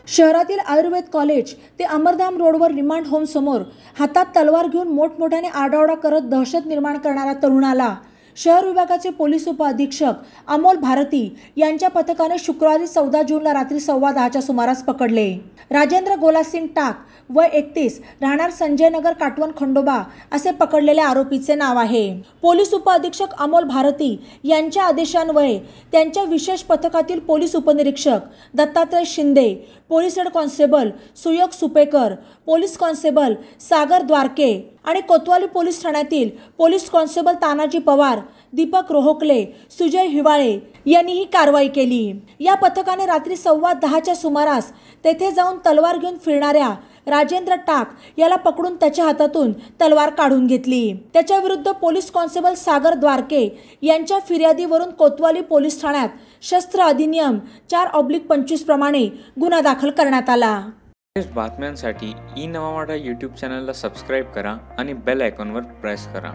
शहरातील आयुर्वेद कॉलेज ते अमरधाम रोडवर रिमांड होम समोर हातात तलवार घेऊन मोठमोठ्याने आरडाओरडा करत दहशत निर्माण करणाऱ्या तरुणाला शहर विभागाचे पोलीस उपअधीक्षक अमोल भारती यांच्या पथकाने शुक्रवारी 14 जूनला रात्री 10:15च्या सुमारास पकडले। राजेंद्र गोलासिंग टाक वय 31 राहणार संजय नगर काटवण खंडोबा असे पकडलेल्या आरोपीचे नाव आहे। पोलीस उपअधीक्षक अमोल भारती यांच्या आदेशान्वये त्यांच्या विशेष पथकातील पोलीस उपनिरीक्षक Dattatray Shinde, police head constable Suyog Supekar, police constable Sagar Dwarke आणि कोतवाली पोलीस ठाण्यातील पोलीस कॉन्स्टेबल तानाजी पवार, दीपक रोहकले, सुजय हिवाळे यांनी ही कारवाई केली। या पथकाने रात्री 10:15च्या सुमारास तेथे जाऊन तलवार घेऊन फिरणाऱ्या राजेंद्र टाक याला पकडून त्याच्या हातातून तलवार काढून घेतली। त्याच्या विरुद्ध पोलीस कॉन्स्टेबल सागर द्वारके यांच्या फिर्यादीवरून कोतवाली पोलीस ठाण्यात शस्त्र अधिनियम 4/25 प्रमाणे गुन्हा दाखल करण्यात आला। बातम्यांसाठी ई-नवा मराठा यूट्यूब चॅनलला सबस्क्राईब करा आणि बेल आयकॉनवर प्रेस करा।